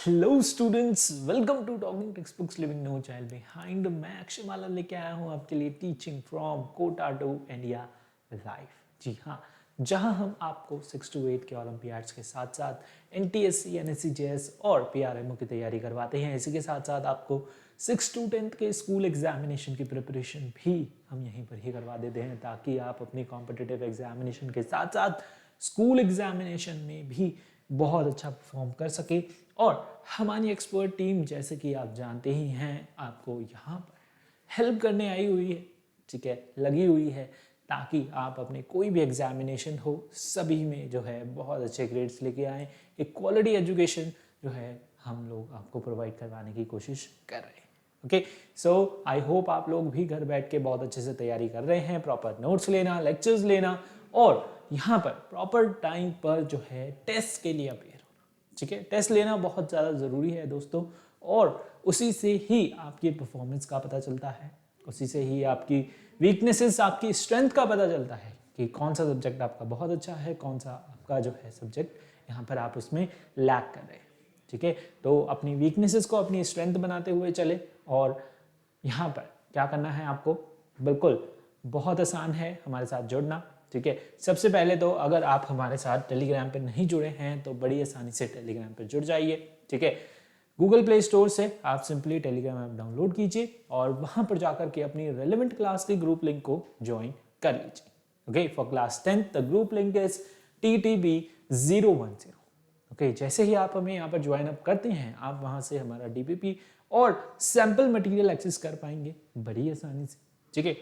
Hello students, welcome to talking text books living no child behind. मैं अक्षयमाला लेके आया हूँ आपके लिए teaching from Kota to India life. जी हाँ, जहाँ हम आपको 6 to 8 के ओलंपियाड्स के साथ साथ NTSC, NSC, JS और PRMO की तैयारी करवाते हैं। इसी के साथ साथ आपको 6 to 10 के स्कूल एग्जामिनेशन की प्रिपरेशन भी हम यहीं पर ही करवा देते हैं, ताकि आप अपनी कॉम्पिटिटिव एग्जामिनेशन के साथ साथ स्कूल एग्जामिनेशन में भी बहुत अच्छा परफॉर्म कर सके। और हमारी एक्सपर्ट टीम, जैसे कि आप जानते ही हैं, आपको यहाँ पर हेल्प करने आई हुई है, ठीक है, लगी हुई है, ताकि आप अपने कोई भी एग्जामिनेशन हो सभी में जो है बहुत अच्छे ग्रेड्स लेके आएँ। एक क्वालिटी एजुकेशन जो है हम लोग आपको प्रोवाइड करवाने की कोशिश कर रहे हैं। ओके, सो आई होप आप लोग भी घर बैठ के बहुत अच्छे से तैयारी कर रहे हैं, प्रॉपर नोट्स लेना, लेक्चर्स लेना और यहाँ पर प्रॉपर टाइम पर जो है टेस्ट के लिए अपेयर होना। ठीक है, टेस्ट लेना बहुत ज़्यादा ज़रूरी है दोस्तों, और उसी से ही आपकी परफॉर्मेंस का पता चलता है, उसी से ही आपकी वीकनेसेस, आपकी स्ट्रेंथ का पता चलता है कि कौन सा सब्जेक्ट आपका बहुत अच्छा है, कौन सा आपका जो है सब्जेक्ट यहाँ पर आप उसमें लैक कर रहे हैं। ठीक है, तो अपनी वीकनेसेस को अपनी स्ट्रेंथ बनाते हुए चले। और यहाँ पर क्या करना है आपको, बिल्कुल बहुत आसान है हमारे साथ जुड़ना। ठीक है, सबसे पहले तो अगर आप हमारे साथ टेलीग्राम पे नहीं जुड़े हैं तो बड़ी आसानी से टेलीग्राम पे जुड़ जाइए। ठीक है, गूगल प्ले स्टोर से आप सिंपली टेलीग्राम ऐप डाउनलोड कीजिए और वहां पर जाकर के अपनी रेलेवेंट क्लास की ग्रुप लिंक को ज्वाइन कर लीजिए। Okay, for class 10th the group link is TTB010। Okay, जैसे ही आप हमें यहाँ पर ज्वाइन अप करते हैं, आप वहां से हमारा DPP और सैंपल मटेरियल एक्सेस कर पाएंगे बड़ी आसानी से। ठीक है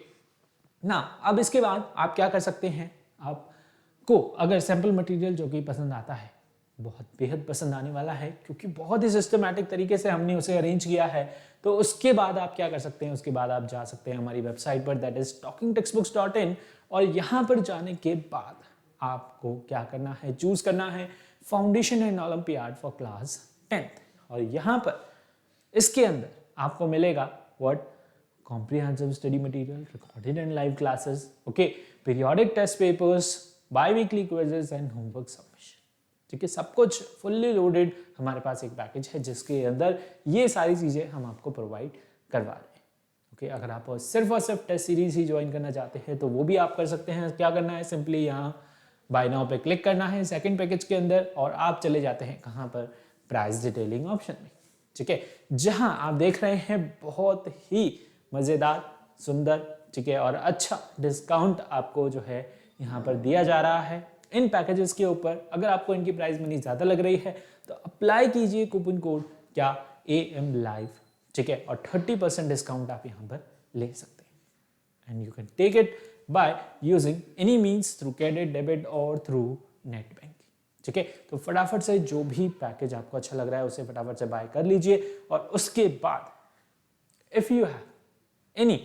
ना, अब इसके बाद आप क्या कर सकते हैं, आपको अगर सैंपल मटेरियल जो कि पसंद आता है, बहुत बेहद पसंद आने वाला है क्योंकि बहुत ही सिस्टमैटिक तरीके से हमने उसे अरेंज किया है, तो उसके बाद आप क्या कर सकते हैं, उसके बाद आप जा सकते हैं हमारी वेबसाइट पर, दैट इज talkingtextbooks.in। और यहाँ पर जाने के बाद आपको क्या करना है, चूज करना है foundation in olympiad for class 10th। और यहाँ पर इसके अंदर आपको मिलेगा what, comprehensive study material, recorded and live classes, okay, periodic test papers, bi-weekly quizzes and homework submission। ठीक है, सब कुछ फुल्ली लोडेड हमारे पास एक पैकेज है जिसके अंदर ये सारी चीज़ें हम आपको प्रोवाइड करवा रहे हैं। ओके, अगर आप सिर्फ और सिर्फ टेस्ट सीरीज ही ज्वाइन करना चाहते हैं तो वो भी आप कर सकते हैं। क्या करना है, सिंपली यहाँ बाय नाउ पे क्लिक करना है सेकंड पैकेज के अंदर और आप चले जाते हैं कहाँ पर, प्राइस डिटेलिंग ऑप्शन में। ठीक है, जहाँ आप देख रहे हैं बहुत ही मज़ेदार, सुंदर, ठीक है, और अच्छा डिस्काउंट आपको जो है यहाँ पर दिया जा रहा है इन पैकेजेस के ऊपर। अगर आपको इनकी प्राइस मनी ज़्यादा लग रही है तो अप्लाई कीजिए कूपन कोड क्या, AM Live। ठीक है, और 30% डिस्काउंट आप यहाँ पर ले सकते हैं and you can take it by using any means, through credit, debit और थ्रू नेट बैंकिंग। ठीक है, तो फटाफट से जो भी पैकेज आपको अच्छा लग रहा है उसे फटाफट से बाय कर लीजिए। और उसके बाद इफ़ यू हैव एनी,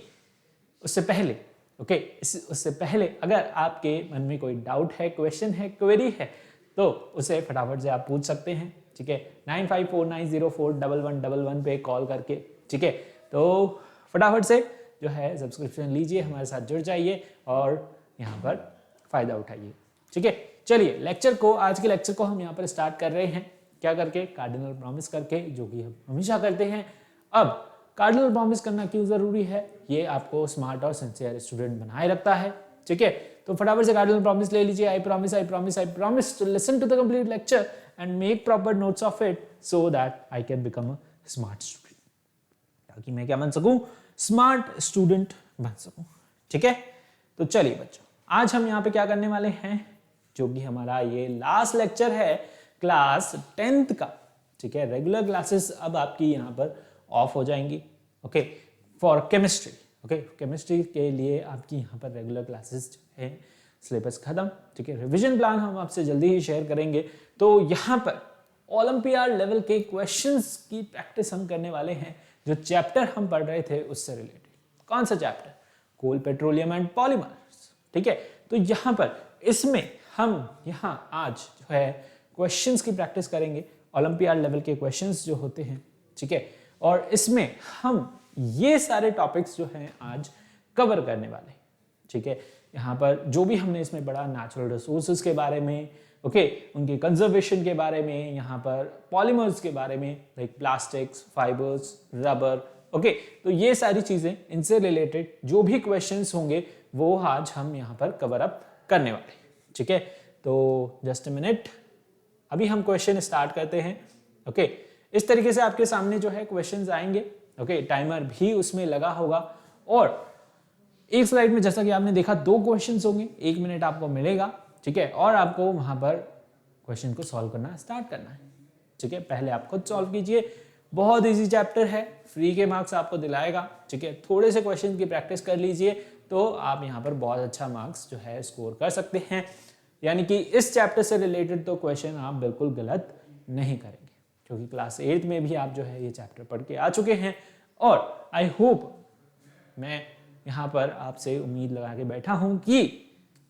उससे पहले ओके, उससे पहले अगर आपके मन में कोई डाउट है, क्वेश्चन है, क्वेरी है, तो उसे फटाफट से आप पूछ सकते हैं। ठीक है, 9549041111 पे कॉल करके। ठीक है, तो फटाफट से जो है सब्सक्रिप्शन लीजिए, हमारे साथ जुड़ जाइए और यहाँ पर फ़ायदा उठाइए। ठीक है, चलिए लेक्चर को, आज के लेक्चर को हम यहाँ पर स्टार्ट कर रहे हैं क्या करके, कार्डिनल प्रॉमिस करके, जो कि हम हमेशा करते हैं। अब कार्डिनल प्रॉमिस करना क्यों जरूरी है, ये आपको स्मार्ट और सिंसियर स्टूडेंट बनाए रखता है। ठीक है, तो फटाफट से कार्डिनल प्रॉमिस ले लीजिए। I promise to listen to the complete lecture and make proper notes of it so that I can become a smart student, ताकि मैं क्या बन सकूं, स्मार्ट स्टूडेंट बन सकूं। ठीक है, तो चलिए बच्चों, आज हम यहाँ पे क्या करने वाले हैं, जो कि हमारा ये लास्ट लेक्चर है क्लास 10th का। ठीक है, रेगुलर क्लासेस अब आपकी यहाँ पर ऑफ हो जाएंगी। Okay, for chemistry. Okay, chemistry के लिए आपकी यहाँ पर रेगुलर क्लासेस है, सिलेबस खत्म। ठीक है, रिवीजन प्लान हम आपसे जल्दी ही शेयर करेंगे। तो यहाँ पर ओलंपियाड लेवल के क्वेश्चंस की प्रैक्टिस हम करने वाले हैं, जो चैप्टर हम पढ़ रहे थे उससे रिलेटेड। कौन सा chapter, coal, petroleum and polymers. ठीक है, तो यहाँ पर इसमें हम यहाँ आज जो है क्वेश्चंस की प्रैक्टिस करेंगे, ओलंपियाड लेवल के क्वेश्चंस जो होते हैं। ठीक है, और इसमें हम ये सारे टॉपिक्स जो हैं आज कवर करने वाले हैं। ठीक है, यहाँ पर जो भी हमने इसमें पढ़ा, नेचुरल रिसोर्सेज के बारे में, ओके उनके कंजर्वेशन के बारे में, यहाँ पर पॉलीमर्स के बारे में like plastics, fibres, rubber. Okay तो ये सारी चीजें, इनसे रिलेटेड जो भी क्वेश्चंस होंगे वो आज हम यहाँ पर कवर अप करने वाले हैं। ठीक है, तो जस्ट अ मिनट, अभी हम क्वेश्चन स्टार्ट करते हैं। ओके इस तरीके से आपके सामने जो है क्वेश्चंस आएंगे। ओके टाइमर भी उसमें लगा होगा और एक स्लाइड में जैसा कि आपने देखा 2 क्वेश्चंस होंगे, 1 मिनट आपको मिलेगा। ठीक है, और आपको वहां पर क्वेश्चन को सॉल्व करना स्टार्ट करना है। ठीक है, पहले आप खुद सॉल्व कीजिए, बहुत इजी चैप्टर है, फ्री के मार्क्स आपको दिलाएगा। ठीक है, थोड़े से क्वेश्चन की प्रैक्टिस कर लीजिए तो आप यहाँ पर बहुत अच्छा मार्क्स जो है स्कोर कर सकते हैं। यानी कि इस चैप्टर से रिलेटेड तो क्वेश्चन आप बिल्कुल गलत नहीं करेंगे, क्योंकि क्लास 8 में भी आप जो है ये चैप्टर पढ़ के आ चुके हैं। और आई होप, मैं यहाँ पर आपसे उम्मीद लगा के बैठा हूँ कि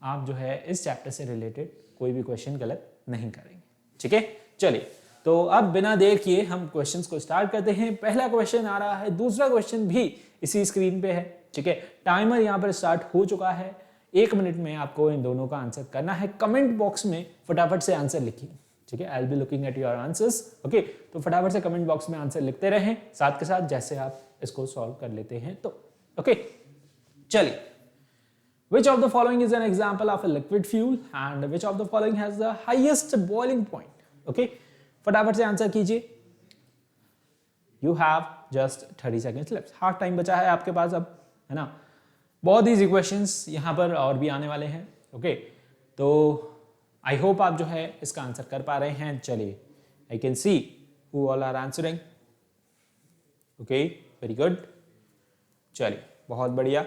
आप जो है इस चैप्टर से रिलेटेड कोई भी क्वेश्चन गलत नहीं करेंगे। ठीक है, चलिए तो अब बिना देर किए हम क्वेश्चंस को स्टार्ट करते हैं। पहला क्वेश्चन आ रहा है, दूसरा क्वेश्चन भी इसी स्क्रीन पे है। ठीक है, टाइमर यहाँ पर स्टार्ट हो चुका है। 1 मिनट में आपको इन दोनों का आंसर करना है। कमेंट बॉक्स में फटाफट से आंसर लिखिए। ठीक है, I will be looking at your answers. Okay तो फटाफट से कमेंट बॉक्स में आंसर लिखते रहें साथ के साथ जैसे आप इसको सॉल्व कर लेते हैं। तो ओके चलिए, which of the following is an example of a liquid fuel and which of the following has the highest boiling point? Okay फटाफट से आंसर कीजिए। You have just 30 seconds left. Half time बचा है आपके पास अब, है ना। बहुत इजी क्वेश्चंस यहाँ पर और भी आने वाले हैं। ओके तो आई होप आप जो है इसका आंसर कर पा रहे हैं। चलिए, I can see who all are answering. Okay very good, चलिए बहुत बढ़िया।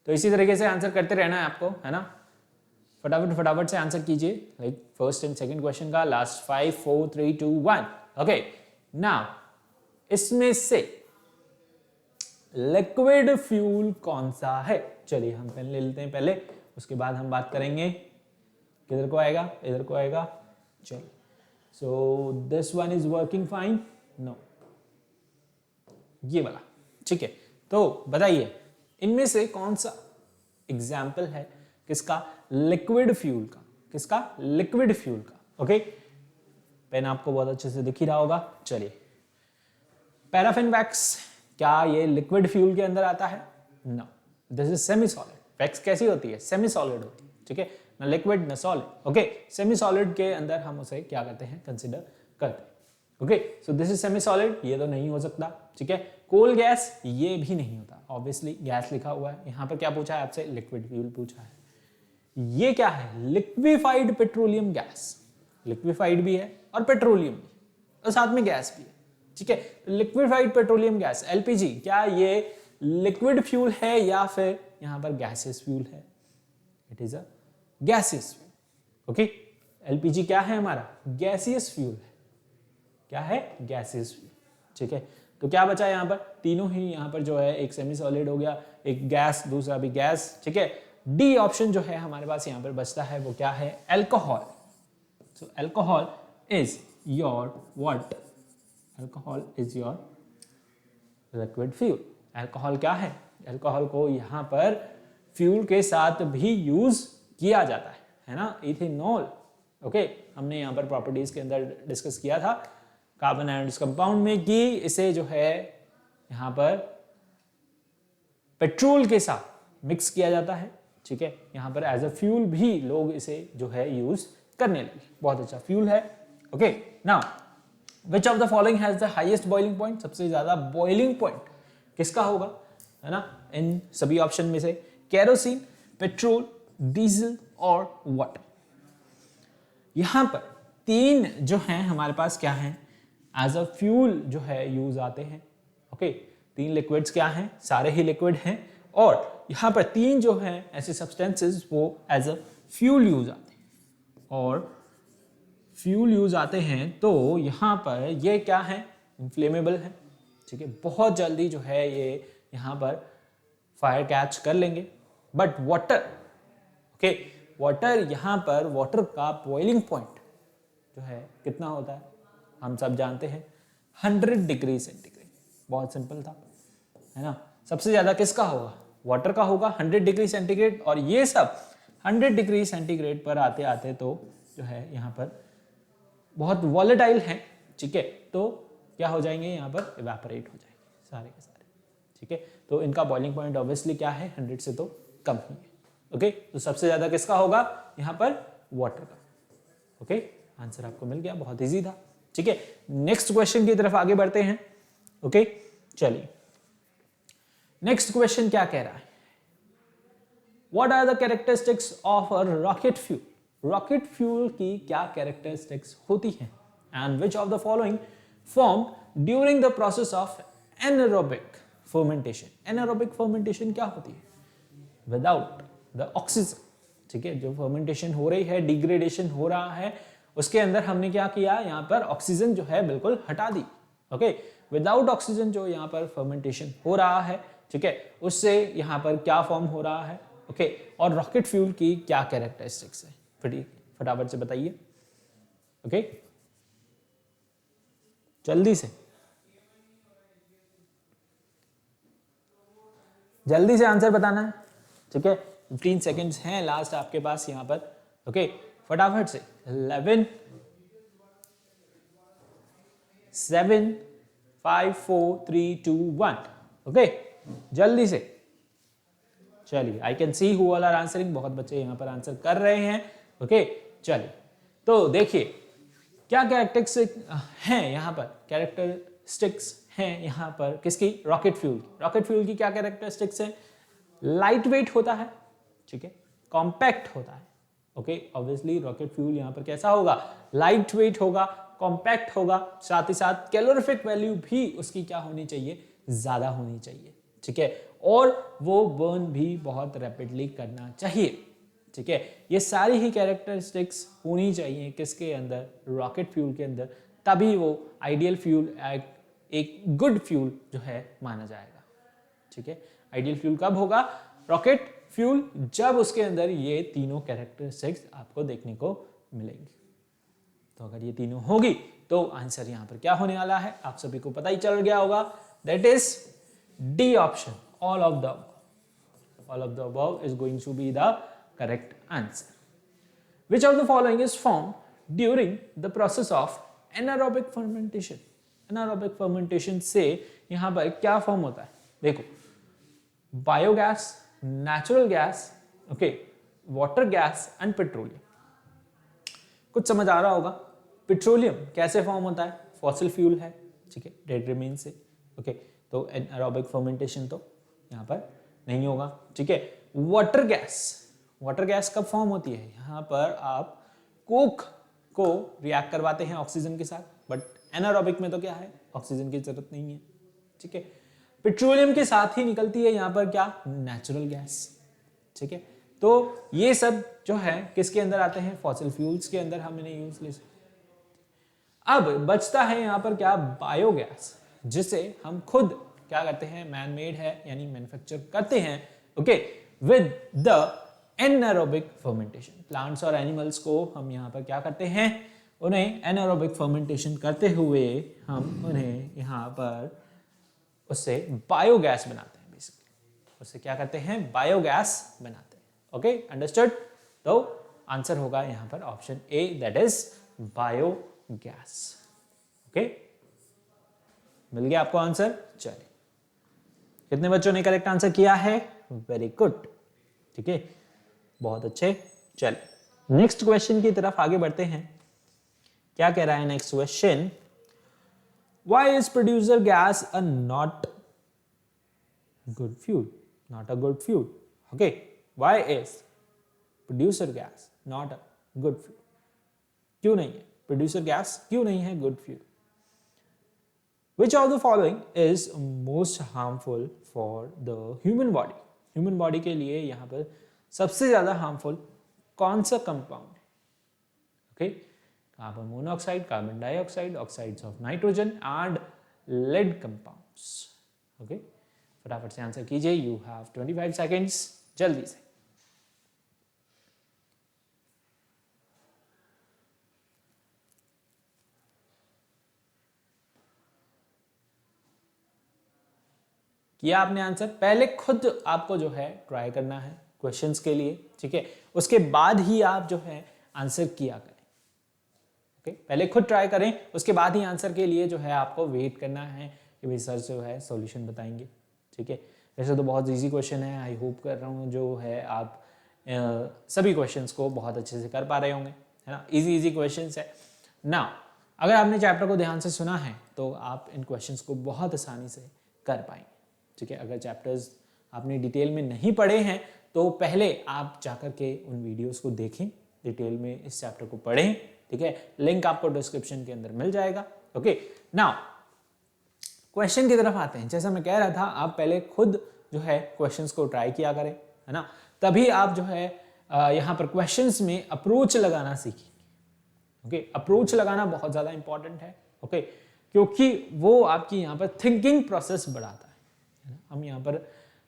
तो इसी तरीके से आंसर करते रहना है आपको, है ना। फटाफट से आंसर कीजिए, like first and second question का। लास्ट 5 4 3 2 1। ओके नाउ इसमें से लिक्विड फ्यूल कौन सा है? चलिए हम पेन ले लेते हैं पहले, उसके बाद हम बात करेंगे। किधर को आएगा? इधर को आएगा। चलिए, so this one is working fine. No, ये वाला। ठीक है, तो बताइए इनमें से कौन सा एग्जाम्पल है किसका? लिक्विड फ्यूल का। किसका? लिक्विड फ्यूल का। ओके पेन आपको बहुत अच्छे से दिख ही रहा होगा। चलिए, पैराफिन वैक्स, क्या ये लिक्विड फ्यूल के अंदर आता है? No, this is semi solid. Wax कैसी होती है? सेमी सॉलिड होती है। ठीक है, ना लिक्विड ना सॉलिड। ओके सेमी सॉलिड के अंदर हम उसे क्या करते हैं? कंसिडर करते हैं। Okay so this is semi solid, ये तो नहीं हो सकता। ठीक है, कोल गैस, ये भी नहीं होता। ऑब्वियसली गैस लिखा हुआ है। यहां पर क्या पूछा है आपसे? लिक्विड फ्यूल पूछा है। ये क्या है? Liquefied petroleum gas. लिक्विफाइड भी है और पेट्रोलियम भी और साथ में गैस भी है। ठीक है, लिक्विफाइड पेट्रोलियम गैस एलपीजी, क्या ये लिक्विड फ्यूल है या फिर यहां पर गैसियस फ्यूल है? It is a gaseous fuel. Okay LPG क्या है हमारा? गैसियस फ्यूल है। क्या है? Gaseous fuel. ठीक है, तो क्या बचा यहाँ पर? तीनों ही यहाँ पर जो है, एक सेमी सॉलिड हो गया, एक गैस, दूसरा भी गैस। ठीक है, डी ऑप्शन जो है हमारे पास यहाँ पर बचता है, वो क्या है? Alcohol. So alcohol is your what? Alcohol is your liquid fuel. Alcohol क्या है? अल्कोहल को यहाँ पर फ्यूल के साथ भी यूज किया जाता है ना। इथेनॉल। ओके हमने यहाँ पर प्रॉपर्टीज के अंदर डिस्कस किया था कार्बन आयोडाइज्ड कंपाउंड में कि इसे जो है यहाँ पर पेट्रोल के साथ मिक्स किया जाता है। ठीक है, यहाँ पर एज अ फ्यूल भी लोग इसे जो है यूज करने लगे। बहुत अच्छा फ्यूल है। Okay now which of the following has the highest boiling point? सबसे ज्यादा बॉइलिंग पॉइंट किसका होगा, है ना, इन सभी ऑप्शन में से? केरोसिन, पेट्रोल, डीजल और वाटर। यहां पर 3 जो हैं हमारे पास क्या हैं? एज अ फ्यूल जो है यूज आते हैं। ओके 3 लिक्विड्स क्या हैं? सारे ही लिक्विड हैं। और यहां पर 3 जो हैं ऐसे सब्सटेंसेस वो एज अ फ्यूल यूज आते हैं। और फ्यूल यूज आते हैं तो यहां पर ये क्या है? इन्फ्लेमेबल है। ठीक है, बहुत जल्दी जो है ये यहां पर फायर कैच कर लेंगे। बट वाटर, ओके वाटर, यहां पर वाटर का बॉइलिंग पॉइंट जो है कितना होता है? हम सब जानते हैं 100 डिग्री सेंटीग्रेड। बहुत सिंपल था, है ना। सबसे ज्यादा किसका होगा? वाटर का होगा 100 डिग्री सेंटीग्रेड। और ये सब 100 डिग्री सेंटीग्रेड पर आते आते तो जो है यहाँ पर बहुत वॉलेटाइल हैं, ठीक है, तो क्या हो जाएंगे यहाँ पर इवेपोरेट हो जाएंगे सारे के सारे, ठीक है। तो इनका बॉइलिंग पॉइंट ऑब्वियसली क्या है 100 से तो कम ही है। ओके, तो सबसे ज्यादा किसका होगा यहाँ पर वाटर का। ओके, आंसर आपको मिल गया, बहुत इजी था, ठीक है। नेक्स्ट क्वेश्चन की तरफ आगे बढ़ते हैं। ओके, चलिए नेक्स्ट क्वेश्चन क्या कह रहा है, what are the characteristics of a rocket fuel. Rocket fuel की क्या कैरेक्टरिस्टिक्स होती हैं and which of the following form during the process of anaerobic fermentation. Anaerobic fermentation क्या होती है, विदाउट द ऑक्सीजन, ठीक है, जो फर्मेंटेशन हो रही है, डिग्रेडेशन हो रहा है, उसके अंदर हमने क्या किया, यहाँ पर ऑक्सीजन जो है बिल्कुल हटा दी। ओके, विदाउट ऑक्सीजन जो यहाँ पर फर्मेंटेशन हो रहा है, ठीक है, उससे यहाँ पर क्या फॉर्म हो रहा है। ओके, और रॉकेट फ्यूल की क्या कैरेक्टरिस्टिक्स है, फटाफट से बताइए। ओके, जल्दी से आंसर बताना है, ठीक है। 15 सेकेंड्स हैं लास्ट आपके पास यहाँ पर। ओके, फटाफट से 11 7 5 4 3 2 1। ओके, जल्दी से चलिए, I can see who all are answering, बहुत बच्चे यहाँ पर आंसर कर रहे हैं। ओके, चलिए तो देखिए क्या कैरेक्टरिस्टिक्स हैं यहाँ पर, कैरेक्टरिस्टिक्स हैं यहाँ पर किसकी, रॉकेट फ्यूल की। रॉकेट फ्यूल की क्या कैरेक्टरिस्टिक्स है, लाइट वेट होता है, ठीक है, कॉम्पैक्ट होता है। ओके, ऑब्वियसली रॉकेट फ्यूल यहाँ पर कैसा होगा, लाइट वेट होगा, कॉम्पैक्ट होगा, साथ ही साथ कैलोरीफिक वैल्यू भी उसकी क्या होनी चाहिए, ज्यादा होनी चाहिए, ठीक है, और वो बर्न भी बहुत रैपिडली करना चाहिए, ठीक है। ये सारी ही कैरेक्टरिस्टिक्स होनी चाहिए किसके अंदर, रॉकेट फ्यूल के अंदर, तभी वो आइडियल फ्यूल, एक गुड फ्यूल जो है माना जाएगा, ठीक है। आइडियल फ्यूल कब होगा, रॉकेट फ्यूल, जब उसके अंदर ये तीनों कैरेक्टरिस्टिक्स आपको देखने को मिलेंगी। तो अगर ये तीनों होगी तो आंसर यहां पर क्या होने वाला है, आप सभी को पता ही चल गया होगा, that is D option, all of the above is going to be the correct answer. Which of the following is formed during the process of anaerobic fermentation? anaerobic fermentation से यहां पर क्या फॉर्म होता है, देखो, biogas, natural gas, okay, water gas and petroleum. कुछ समझ आ रहा होगा, पेट्रोलियम कैसे फॉर्म होता है, फॉसिल फ्यूल है, ठीक है, डेड रिमेन से। ओके, तो एनारोबिक फर्मेंटेशन तो यहाँ पर नहीं होगा, ठीक है। वाटर गैस कब फॉर्म होती है, यहाँ पर आप कोक को रिएक्ट करवाते हैं ऑक्सीजन के साथ, बट एनारोबिक में तो क्या है, ऑक्सीजन की जरूरत नहीं है, ठीक है। पेट्रोलियम के साथ ही निकलती है यहाँ पर क्या, नेचुरल गैस, ठीक है। तो ये सब जो है किसके अंदर आते हैं, फॉसिल फ्यूल्स के अंदर हम इन्हें यूज ले सकते। अब बचता है यहाँ पर क्या, बायोगैस, जिसे हम खुद क्या करते हैं, मैन मेड है यानी मैन्युफैक्चर करते हैं, okay, with the anaerobic fermentation. Plants और एनिमल्स को हम यहाँ पर क्या करते हैं, उन्हें एनारोबिक फर्मेंटेशन करते हुए हम उन्हें यहाँ पर उससे बायोगैस बनाते हैं, बेसिकली उससे क्या करते हैं, बायोगैस बनाते हैं। Okay, understood. तो आंसर होगा यहाँ पर option A, that is biogas. Okay, मिल गया आपको आंसर। चलिए, कितने बच्चों ने करेक्ट आंसर किया है, वेरी गुड, ठीक है, बहुत अच्छे। चलिए नेक्स्ट क्वेश्चन की तरफ आगे बढ़ते हैं। क्या कह रहा है next question, why is producer gas a not good fuel, not a good fuel. Okay, why is producer gas not a good fuel, क्यों नहीं है प्रोड्यूसर गैस, क्यों नहीं है good fuel. Which of the following is most harmful for the human body? Human body के लिए यहाँ पर सबसे ज्यादा हार्मफुल कौन सा कंपाउंड है, okay, carbon monoxide, carbon dioxide, oxides of nitrogen and lead compounds. Okay, फटाफट से आंसर कीजिए, यू हैव 25 सेकेंड्स, जल्दी से। किया आपने आंसर, पहले खुद आपको जो है ट्राई करना है क्वेश्चंस के लिए, ठीक है, उसके बाद ही आप जो है आंसर किया करें, ओके, पहले खुद ट्राई करें, उसके बाद ही आंसर के लिए जो है आपको वेट करना है कि भाई सर जो है सॉल्यूशन बताएंगे। ठीक है, वैसे तो बहुत इजी क्वेश्चन है, आई होप कर रहा हूँ जो है आप सभी क्वेश्चंस को बहुत अच्छे से कर पा रहे होंगे, है ना। इजी क्वेश्चंस है ना। अगर आपने चैप्टर को ध्यान से सुना है तो आप इन क्वेश्चंस को बहुत आसानी से कर पाएंगे। ठीक है, अगर चैप्टर्स आपने डिटेल में नहीं पढ़े हैं तो पहले आप जाकर के उन वीडियोस को देखें, डिटेल में इस चैप्टर को पढ़ें। ठीक है, लिंक आपको डिस्क्रिप्शन के अंदर मिल जाएगा। ओके, नाउ क्वेश्चन की तरफ आते हैं। जैसा मैं कह रहा था, आप पहले खुद जो है क्वेश्चंस को ट्राई किया करें, है ना, तभी आप जो है यहाँ पर क्वेश्चंस में अप्रोच लगाना सीखेंगे। ओके, अप्रोच लगाना बहुत ज़्यादा इंपॉर्टेंट है। ओके, क्योंकि वो आपकी यहाँ पर थिंकिंग प्रोसेस बढ़ाता है। हम यहाँ पर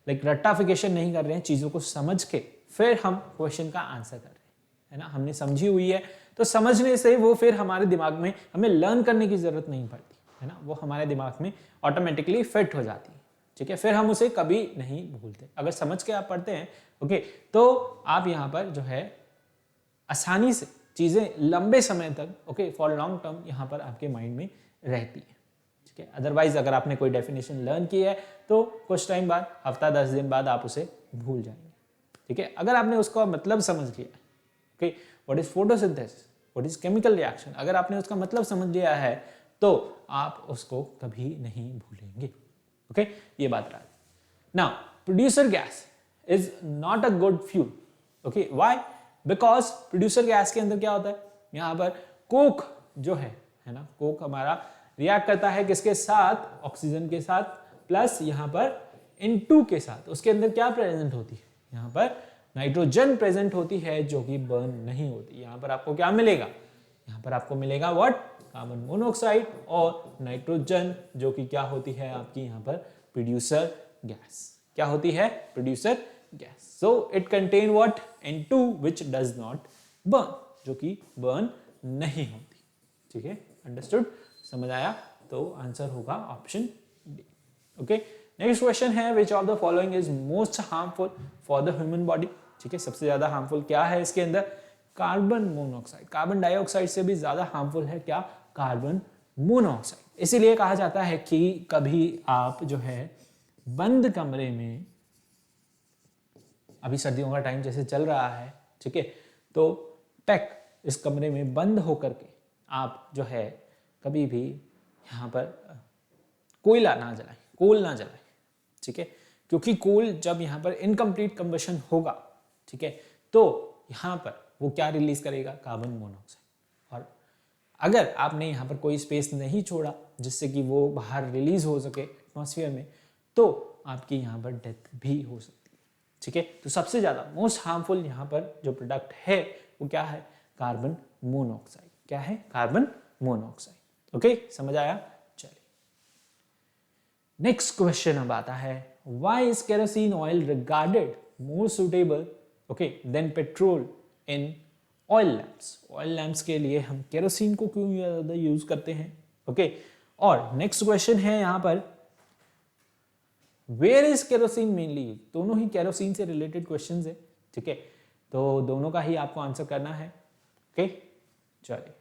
लाइक रट्टाफिकेशन नहीं कर रहे हैं, चीज़ों को समझ के फिर हम क्वेश्चन का आंसर कर रहे हैं, है ना। हमने समझी हुई है तो समझने से वो फिर हमारे दिमाग में, हमें लर्न करने की ज़रूरत नहीं पड़ती, है ना, वो हमारे दिमाग में ऑटोमेटिकली फिट हो जाती है। ठीक है, फिर हम उसे कभी नहीं भूलते। अगर समझ के आप पढ़ते हैं, ओके, तो आप यहाँ पर जो है आसानी से चीज़ें लंबे समय तक, ओके, फॉर लॉन्ग टर्म यहाँ पर आपके माइंड में रहती है। ठीक है, अदरवाइज अगर आपने कोई डेफिनेशन लर्न की है तो कुछ टाइम बाद, हफ्ता 10 दिन बाद आप उसे भूल जाएंगे। ठीक है, अगर आपने उसका मतलब समझ लिया, okay, what is photosynthesis, what is chemical reaction, अगर आपने उसका मतलब समझ लिया है तो आप उसको कभी नहीं भूलेंगे। ओके, ये बात रहा। Now producer gas is not a good fuel. Okay, why? Because producer gas के अंदर क्या होता है, यहाँ पर कोक जो है ना, कोक हमारा रिएक्ट करता है किसके साथ, ऑक्सीजन के साथ, प्लस यहाँ पर N2 के साथ। उसके अंदर क्या प्रेजेंट होती है, यहाँ पर नाइट्रोजन प्रेजेंट होती है जो कि बर्न नहीं होती। यहाँ पर आपको क्या मिलेगा, यहाँ पर आपको मिलेगा व्हाट, कार्बन मोनोऑक्साइड और नाइट्रोजन, जो कि क्या होती है आपकी यहाँ पर प्रोड्यूसर गैस। क्या होती है, producer gas. So it contain what, N2 which does not burn, जो कि बर्न नहीं होती। ठीक है, अंडरस्टूड, समझ आया? तो आंसर होगा option D. Okay, next question है, which of the following is most harmful for the human body. ठीक है, सबसे ज्यादा हार्मफुल क्या है इसके अंदर, कार्बन मोनोऑक्साइड। कार्बन डाइऑक्साइड से भी ज्यादा हार्मफुल है क्या, कार्बन मोनोऑक्साइड। इसीलिए कहा जाता है कि कभी आप जो है बंद कमरे में, अभी सर्दियों का टाइम जैसे चल रहा है, ठीक है, तो पैक इस कमरे में बंद होकर के आप जो है कभी भी यहाँ पर कोयला ना जलाएं, कोल ना जलाएं। ठीक है, क्योंकि कोल जब यहाँ पर इनकम्प्लीट कंबशन होगा, ठीक है, तो यहाँ पर वो क्या रिलीज करेगा, कार्बन मोनोऑक्साइड। और अगर आपने यहाँ पर कोई स्पेस नहीं छोड़ा जिससे कि वो बाहर रिलीज हो सके एटमॉस्फेयर में, तो आपकी यहाँ पर डेथ भी हो सकती है। ठीक है, तो सबसे ज्यादा मोस्ट हार्मफुल यहाँ पर जो प्रोडक्ट है वो क्या है, कार्बन मोनोऑक्साइड। क्या है, कार्बन मोनोऑक्साइड। ओके, समझ आया? चलिए नेक्स्ट क्वेश्चन अब आता है, why is kerosene oil regarded more suitable, okay, then petrol in oil lamps. Oil lamps के लिए हम केरोसिन को क्यों ज्यादा यूज करते हैं? ओके, और नेक्स्ट क्वेश्चन है यहाँ पर, where is kerosene mainly use. दोनों ही केरोसिन से रिलेटेड क्वेश्चंस है। ठीक है, तो दोनों का ही आपको आंसर करना है। ओके, चलिए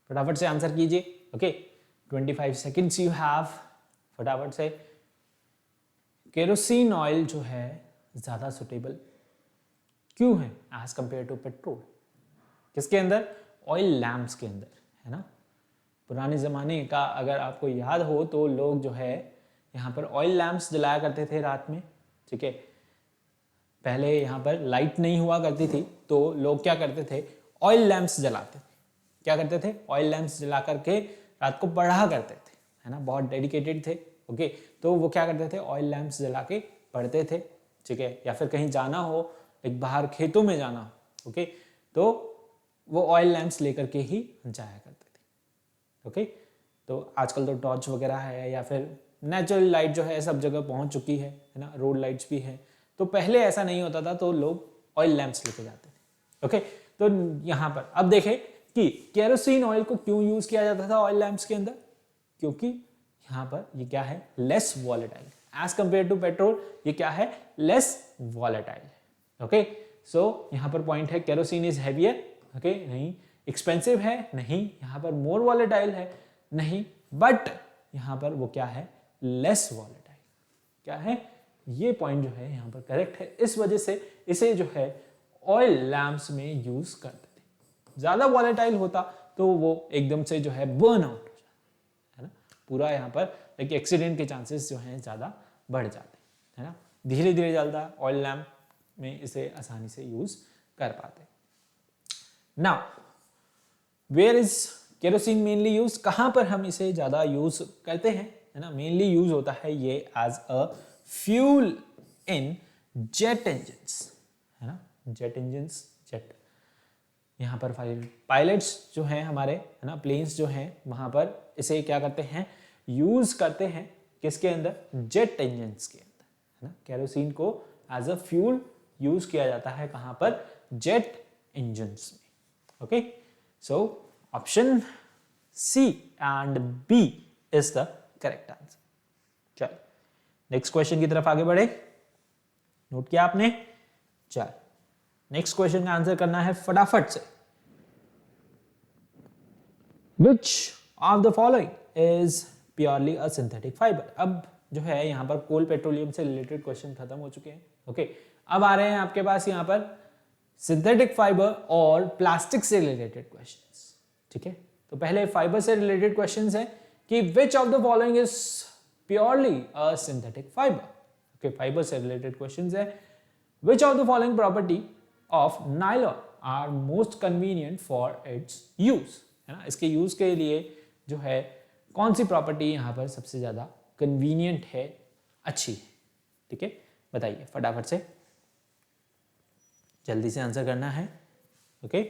फटाफट से आंसर कीजिए। ओके, 25 सेकेंड्स यू हैव, फटाफट से। केरोसिन ऑयल जो है ज्यादा सुटेबल क्यों है एज कंपेयर टू पेट्रोल? किसके अंदर, ऑयल लैम्प्स के अंदर, है ना। पुराने ज़माने का अगर आपको याद हो तो लोग जो है यहाँ पर ऑयल लैम्प्स जलाया करते थे रात में। ठीक है, पहले यहाँ पर लाइट नहीं हुआ करती थी तो लोग क्या करते थे, ऑयल लैम्प्स जलाते थे। क्या करते थे, ऑयल लैम्प्स जला करके रात को पढ़ा करते थे, है ना, बहुत डेडिकेटेड थे। ओके, तो वो क्या करते थे, ऑयल लैम्प्स जला के पढ़ते थे। ठीक है, या फिर कहीं जाना हो, एक बाहर खेतों में जाना हो, ओके, तो वो ऑयल लैम्प्स लेकर के ही जाया करते थे। ओके, तो आजकल तो टॉर्च वगैरह है या फिर नेचुरल लाइट जो है सब जगह पहुंच चुकी है ना, रोड लाइट्स भी है। तो पहले ऐसा नहीं होता था, तो लोग ऑयल लैम्प्स लेके जाते थे। ओके, तो यहाँ पर अब देखें कि केरोसिन ऑयल को क्यों यूज किया जाता था ऑयल लैम्प्स के अंदर, क्योंकि यहाँ पर ये क्या है, less volatile as compare to petrol, ये क्या है, लेस वॉलेटाइल। ओके, सो यहाँ पर पॉइंट है केरोसिन इज हैवियर, ओके नहीं, एक्सपेंसिव है नहीं, यहाँ पर मोर वॉलेटाइल है नहीं, बट यहाँ पर वो क्या है, लेस वॉलेटाइल, क्या है, ये पॉइंट जो है यहाँ पर करेक्ट है। इस वजह से इसे जो है ऑयल लैम्प्स में यूज करते थे। ज्यादा वॉलेटाइल होता तो वो एकदम से जो है बर्न आउट हो जाता है ना, पूरा यहाँ पर लाइक एक्सीडेंट के चांसेस जो हैं ज्यादा बढ़ जाते हैं, है ना। धीरे धीरे जलता है, ऑयल लैम्प में इसे आसानी से यूज कर पाते। Now where is kerosene mainly use, कहां पर हम इसे ज्यादा यूज करते हैं, है ना। मेनली यूज होता है ये as a fuel in jet engines, है ना, जेट इंजन्स, जेट, यहाँ पर पायलट्स जो हैं हमारे, है ना, प्लेन्स जो हैं, वहां पर इसे क्या करते हैं, यूज करते हैं किसके अंदर, जेट इंजन्स के अंदर, है ना। केरोसिन को एज अ फ्यूल यूज किया जाता है कहां पर, जेट इंजन्स में। Okay, so option C and B is the correct answer. चलो नेक्स्ट क्वेश्चन की तरफ आगे बढ़े, नोट किया आपने। चल नेक्स्ट क्वेश्चन का आंसर करना है फटाफट से। Which of the following is purely a synthetic fiber? अब जो है यहाँ पर कोल पेट्रोलियम से रिलेटेड क्वेश्चन खत्म हो चुके हैं। ओके, अब आ रहे हैं आपके पास यहाँ पर सिंथेटिक फाइबर और प्लास्टिक से रिलेटेड क्वेश्चंस। ठीक है, तो पहले फाइबर से रिलेटेड क्वेश्चंस है कि which of the following is purely a synthetic fibre. Okay, fibre से रिलेटेड क्वेश्चंस है, which of the following property of nylon are most convenient for its use, है ना। इसके यूज के लिए जो है कौन सी प्रॉपर्टी यहाँ पर सबसे ज्यादा कन्वीनियंट है, अच्छी है। ठीक है, बताइए फटाफट से, जल्दी से आंसर करना है। ओके,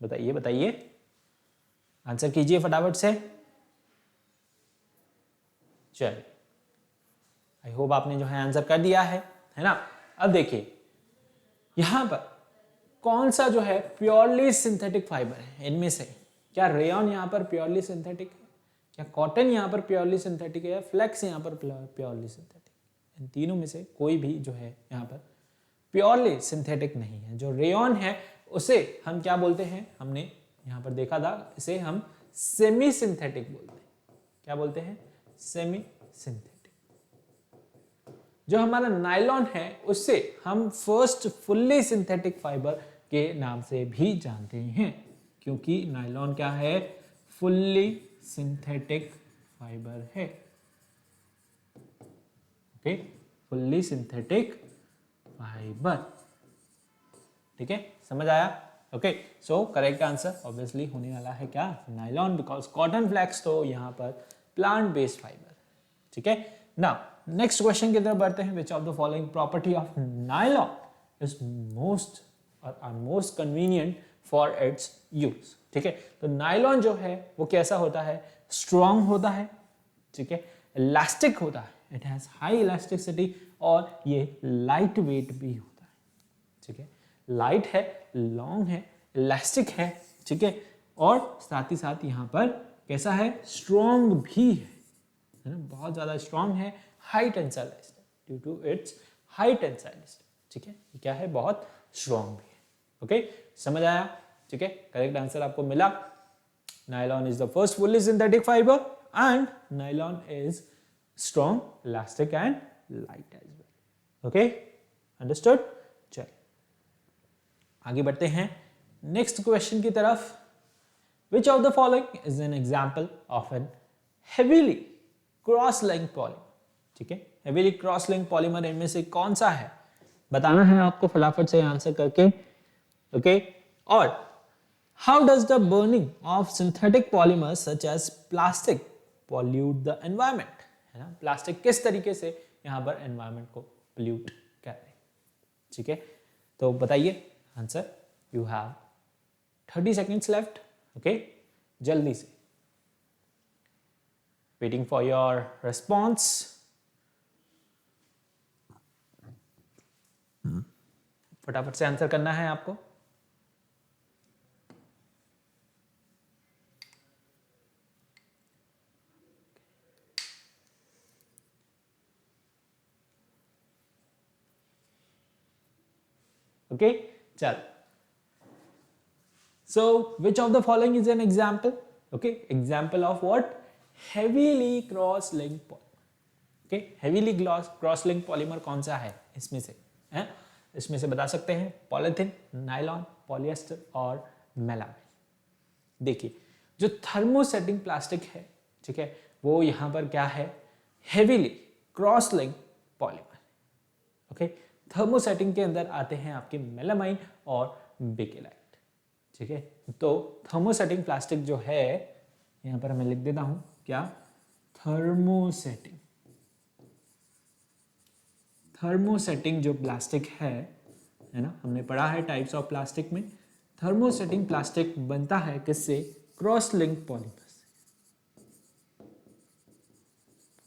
बताइए बताइए, आंसर कीजिए फटाफट से। चलिए, आई होप आपने जो है आंसर कर दिया है ना। अब देखिए यहां पर कौन सा जो है प्योरली सिंथेटिक फाइबर है इनमें से, क्या रेयन यहां पर प्योरली सिंथेटिक है, क्या कॉटन यहां पर प्योरली सिंथेटिक है, या फ्लेक्स यहां पर प्योरली सिंथेटिक। इन तीनों में से कोई भी जो है यहां पर प्योरली सिंथेटिक नहीं है। जो रेयन है उसे हम क्या बोलते हैं, हमने यहां पर देखा था, इसे हम सेमी सिंथेटिक बोलते हैं। क्या बोलते हैं, सेमी सिंथेटिक। जो हमारा नायलॉन है उससे हम फर्स्ट फुल्ली सिंथेटिक फाइबर के नाम से भी जानते हैं, क्योंकि नायलॉन क्या है, फुल्ली सिंथेटिक फाइबर है। Okay, fully synthetic fibre. ठीक है, समझ आया। Okay, so correct answer obviously होने वाला है क्या, नायलॉन, बिकॉज कॉटन फ्लैक्स तो यहाँ पर प्लांट बेस्ड फाइबर। ठीक है, नाउ नेक्स्ट क्वेश्चन की तरफ बढ़ते हैं। Which of the following property of nylon is most और most convenient for its use. ठीक है, तो नायलॉन जो है वो कैसा होता है, स्ट्रॉन्ग होता है, ठीक है, इलास्टिक होता है, इट हैज हाई इलास्टिसिटी, और ये लाइट वेट भी होता है। ठीक है, लाइट है, लॉन्ग है, इलास्टिक है, ठीक है, और साथ ही साथ यहाँ पर कैसा है, स्ट्रॉन्ग भी है ना, बहुत ज्यादा स्ट्रॉन्ग है, high tensile due to its high tensile. ठीक है, ये क्या है, बहुत स्ट्रॉन्ग भी है। ओके, समझ आया। ठीक है, करेक्ट आंसर आपको मिला। Nylon is the first fully synthetic fibre and nylon is strong, elastic and light as well. Okay, understood. चलिए आगे बढ़ते हैं नेक्स्ट क्वेश्चन की तरफ। Which of the following is an example of an heavily cross linked polymer. ठीक है, heavily cross linked polymer इनमें से कौन सा है, बताना है आपको फटाफट से आंसर करके। ओके, और how does the burning of synthetic polymer such as plastic pollute the environment, है ना, प्लास्टिक किस तरीके से यहाँ पर एनवायरमेंट को पोल्यूट कर रहे हैं। ठीक है, तो बताइए answer, you have 30 seconds left. Okay, जल्दी से, वेटिंग फॉर योर रेस्पॉन्स। फटाफट से आंसर करना है आपको। ओके चल, so which of the following is an example? Okay, example of what? Heavily cross-linked polymer. Okay, heavily cross-linked polymer कौन सा है इसमें से? हैं? इसमें से बता सकते हैं पॉलीथिन, नायलॉन, पॉलिएस्टर और मेलामाइन। देखिए जो थर्मोसेटिंग प्लास्टिक है, ठीक है, वो यहाँ पर क्या है? Heavily cross-linked polymer. Okay, thermosetting के अंदर आते हैं आपके मेलामाइन और बेकेलाइट। ठीक है, तो थर्मोसेटिंग प्लास्टिक जो है, यहां पर मैं लिख देता हूं क्या? थर्मोसेटिंग जो प्लास्टिक है ना, हमने पढ़ा है टाइप्स ऑफ प्लास्टिक में। थर्मोसेटिंग प्लास्टिक बनता है किससे? क्रॉस लिंक पॉलीमर से।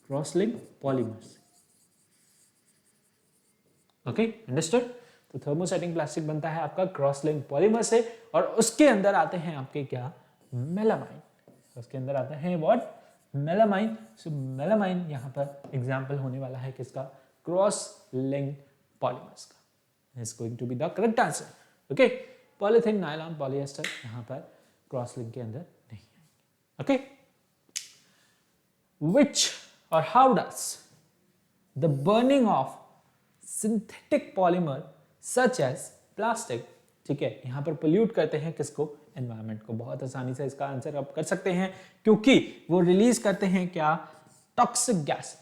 क्रॉस लिंक पॉलीमर से। Okay, understood? तो थर्मोसेटिंग प्लास्टिक बनता है आपका क्रॉस लिंक पॉलीमर से, और उसके अंदर आते हैं आपके क्या? मेलामाइन। उसके अंदर आते हैं व्हाट? मेलामाइन। सो मेलामाइन यहां पर एग्जांपल होने वाला है किसका? क्रॉस लिंक पॉलीमर्स का। Is going to be the correct answer. Okay, polythene, nylon, polyester यहां पर क्रॉस लिंक के अंदर नहीं आएंगे। ओके, व्हिच और how does the burning of synthetic polymer such as plastic, ठीक है, यहां पर पोल्यूट करते हैं किसको? एनवायरनमेंट को। बहुत आसानी से इसका आंसर आप कर सकते हैं, क्योंकि वो रिलीज करते हैं क्या? Toxic gas.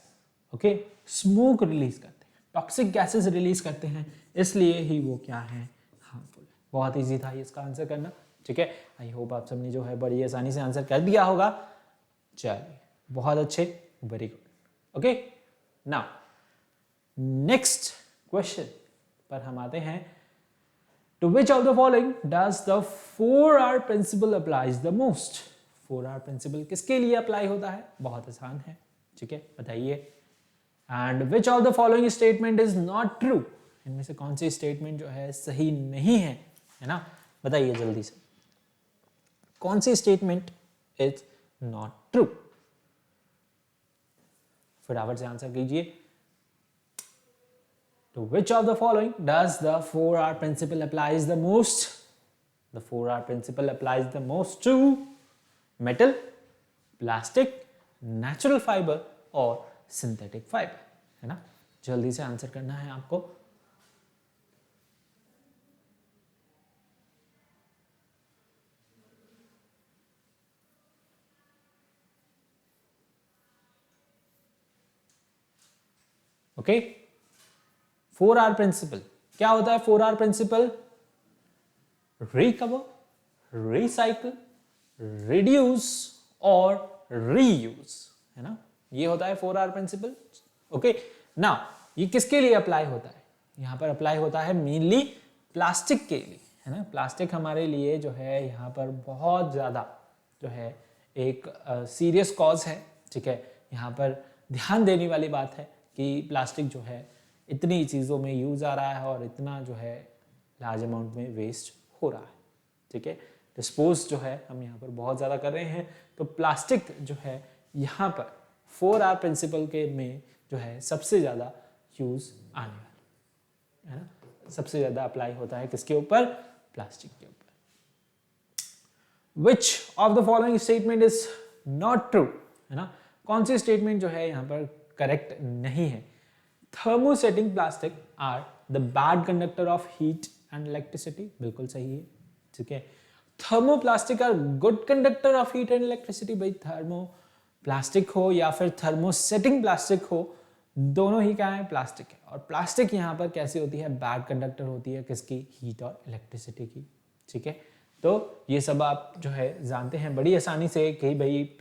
Okay, smoke release करते हैं, टॉक्सिक गैसेस रिलीज करते हैं, इसलिए ही वो क्या है? हार्मफुल। बहुत इजी था ये इसका आंसर करना। ठीक है, आई होप आप सबने जो है बड़ी आसानी से आंसर कर दिया होगा। चलिए, बहुत अच्छे, very good. Okay, now next question पर हम आते हैं। To which of the following does the 4R principle applies the most? 4R principle किसके लिए अप्लाई होता है? बहुत आसान है, ठीक है, बताइए। And which of the following statement is not true? इनमें से कौन सी स्टेटमेंट जो है सही नहीं है ना? बताइए जल्दी से, कौन सी स्टेटमेंट इज नॉट ट्रू? फटाफट से आंसर कीजिए। To which of the following does the 4R principle applies the most? The 4R principle applies the most to metal, plastic, natural fiber और synthetic fiber, है ना? जल्दी से आंसर करना है आपको। ओके, 4R प्रिंसिपल क्या होता है? 4R principle recover, recycle, reduce और रीयूज, है ना? ये होता है 4R प्रिंसिपल। ओके, नाउ ये किसके लिए अप्लाई होता है? यहां पर अप्लाई होता है मेनली प्लास्टिक के लिए, है ना? प्लास्टिक हमारे लिए जो है यहाँ पर बहुत ज़्यादा जो है एक सीरियस कॉज है, ठीक है। यहाँ पर ध्यान देने वाली बात है कि प्लास्टिक जो है इतनी चीज़ों में यूज़ आ रहा है और इतना जो है लार्ज अमाउंट में वेस्ट हो रहा है, ठीक है। डिस्पोज जो है हम यहाँ पर बहुत ज़्यादा कर रहे हैं, तो प्लास्टिक जो है यहाँ पर 4R प्रिंसिपल के में जो है सबसे ज़्यादा यूज़ आने वाला है ना, सबसे ज़्यादा अप्लाई होता है किसके ऊपर? प्लास्टिक के ऊपर। Which of the following statement is not true, है ना? कौन सी स्टेटमेंट जो है यहाँ पर करेक्ट नहीं है? Thermosetting plastic are the bad conductor of heat and electricity, बिल्कुल सही है, ठीक है। Thermoplastic are good conductor of heat and electricity, भाई थर्मोप्लास्टिक हो या फिर थर्मोसेटिंग प्लास्टिक हो, दोनों ही क्या है? प्लास्टिक है। और प्लास्टिक यहाँ पर कैसी होती है? बैड कंडक्टर होती है किसकी? हीट और इलेक्ट्रिसिटी की, ठीक है। तो ये सब आप जो है जानते हैं बड़ी आसानी से कि भाई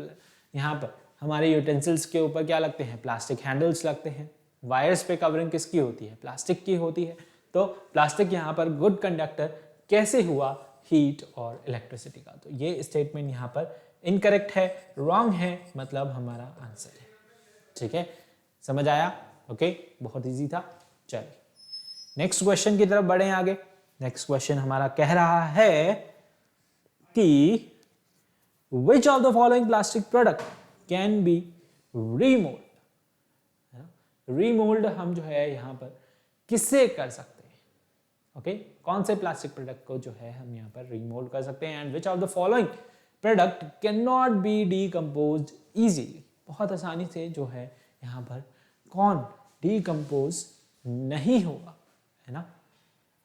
यहाँ पर हमारे यूटेंसिल्स के ऊपर क्या लगते हैं? प्लास्टिक हैंडल्स लगते हैं। वायर्स पे कवरिंग किसकी होती है? प्लास्टिक की होती है। तो प्लास्टिक यहाँ पर गुड कंडक्टर कैसे हुआ? हीट और इलेक्ट्रिसिटी का। तो ये स्टेटमेंट यहाँ पर इनकरेक्ट है, रॉन्ग है, मतलब हमारा आंसर है, ठीक है। समझ आया? ओके, बहुत इजी था। चलिए नेक्स्ट क्वेश्चन की तरफ बढ़े आगे। नेक्स्ट क्वेश्चन हमारा कह रहा है कि which of the following plastic product can be remold? Remould हम जो है यहाँ पर किससे कर सकते हैं? ओके कौन से प्लास्टिक प्रोडक्ट को जो है हम यहाँ पर रीमोल्ड कर सकते हैं, and which of the following product can not be decomposed easily, बहुत आसानी से जो है यहाँ पर कौन डीकम्पोज नहीं होगा, है ना,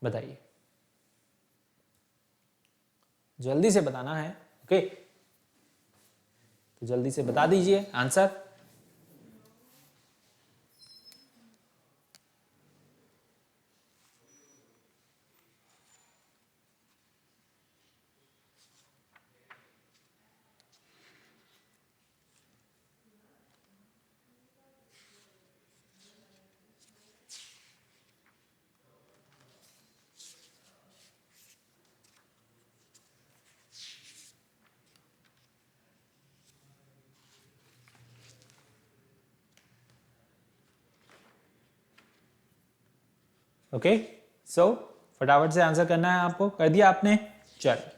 बताइए, जल्दी से बताना है। ओके तो जल्दी से बता दीजिए आंसर। ओके सो फटाफट से आंसर करना है आपको, कर दिया आपने, चलिए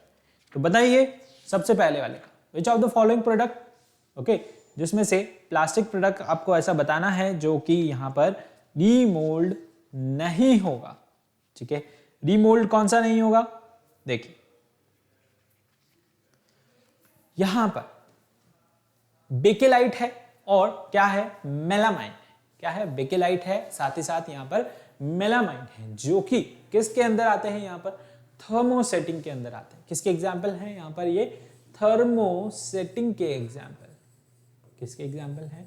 तो बताइए सबसे पहले वाले का, विच of the following product, okay जिसमें से प्लास्टिक प्रोडक्ट आपको ऐसा बताना है जो कि यहां पर रीमोल्ड नहीं होगा, ठीक है। रीमोल्ड कौन सा नहीं होगा, देखिए यहां पर बेकेलाइट है और क्या है, मेलामाइन है, क्या है, बेकेलाइट है, साथ ही साथ यहां पर मेलामाइन है, जो कि किसके अंदर आते हैं, यहां पर थर्मोसेटिंग के अंदर आते हैं। किसके एग्जाम्पल हैं यहां पर, ये थर्मोसेटिंग के एग्जाम्पल, किसके एग्जाम्पल हैं,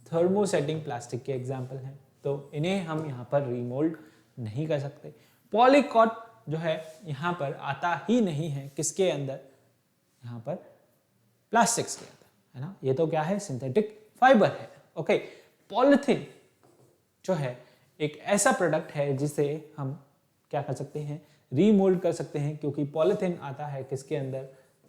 थर्मोसेटिंग प्लास्टिक के एग्जाम्पल हैं, तो इन्हें हम यहां पर रीमोल्ड नहीं कर सकते। पॉलीकॉट जो है यहां पर आता ही नहीं है किसके अंदर, यहां पर प्लास्टिक्स के अंदर, है ना, ये तो क्या है, सिंथेटिक फाइबर है। ओके पॉलिथीन जो है एक ऐसा प्रोडक्ट है जिसे हम क्या कर सकते हैं, रीमोल्ड कर सकते हैं, क्योंकि पॉलिथीन आता है किसके अंदर,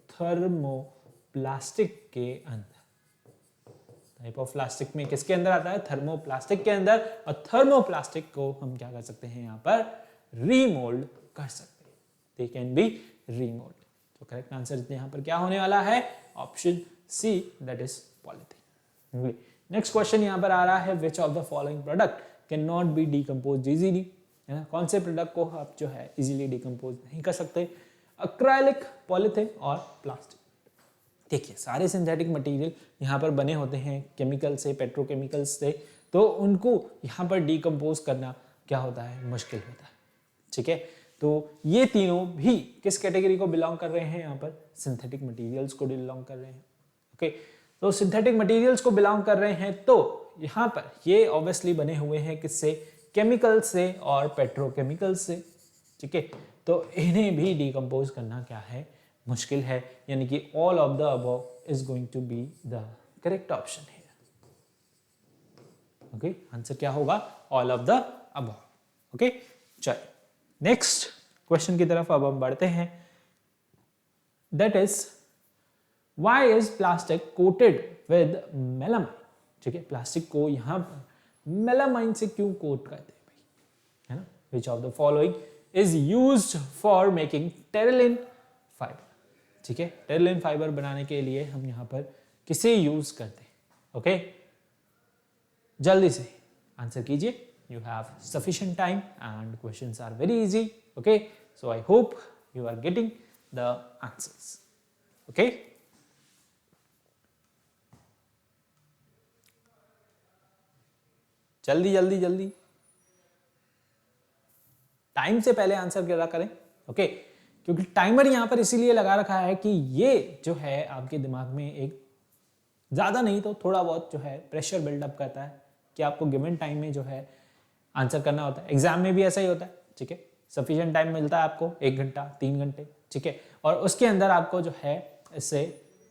थर्मोप्लास्टिक के अंदर। टाइप ऑफ प्लास्टिक में किसके अंदर आता है, थर्मोप्लास्टिक के अंदर, और थर्मोप्लास्टिक को हम क्या कर सकते हैं, यहाँ पर रीमोल्ड कर सकते हैं, दे कैन बी रीमोल्ड। तो करेक्ट आंसर यहाँ पर क्या होने वाला है, option C, that is polythene. Next question यहाँ पर आ रहा है, which of the following product can not be decompose easily, है ना, कौन से प्रोडक्ट को आप जो है इजीली डीकम्पोज नहीं कर सकते, एक्राइलिक, पॉलिथीन और प्लास्टिक। देखिए सारे सिंथेटिक मटेरियल यहाँ पर बने होते हैं केमिकल से, पेट्रोकेमिकल्स से, तो उनको यहाँ पर डीकम्पोज करना क्या होता है, मुश्किल होता है, ठीक है। तो ये तीनों भी किस कैटेगरी को बिलोंग कर रहे हैं, यहाँ पर सिंथेटिक मटेरियल्स को बिलोंग कर रहे हैं। ओके तो सिंथेटिक मटेरियल्स को बिलोंग कर रहे हैं, तो यहाँ पर ये ऑब्वियसली बने हुए हैं किससे, केमिकल से और पेट्रोकेमिकल से, ठीक है। तो इन्हें भी डीकम्पोज करना क्या है, मुश्किल है, यानी कि all of the above is going to be the correct option है। ओके आंसर क्या होगा, all of the above. Okay चलिए नेक्स्ट क्वेश्चन की तरफ अब हम बढ़ते हैं, that is why is plastic coated with melamine, ठीक है, प्लास्टिक को यहां पर मेलामाइन से क्यों कोट करते हैं भाई, है ना, विच of the following is used for making Terylene fibre, ठीक है, टेरिलिन फाइबर बनाने के लिए हम यहां पर किसे यूज करते हैं। ओके जल्दी से आंसर कीजिए, you have sufficient time and questions are very easy. Okay so I hope you are getting the answers. Okay जल्दी जल्दी जल्दी, टाइम से पहले आंसर करा करें। ओके क्योंकि टाइमर यहां पर इसीलिए लगा रखा है कि ये जो है आपके दिमाग में एक ज्यादा नहीं तो थोड़ा बहुत जो है प्रेशर बिल्डअप करता है कि आपको गिवन टाइम में जो है आंसर करना होता है। एग्जाम में भी ऐसा ही होता है, ठीक है, सफिशिएंट टाइम मिलता है आपको 1 घंटा 3 घंटे, ठीक है, और उसके अंदर आपको जो है इससे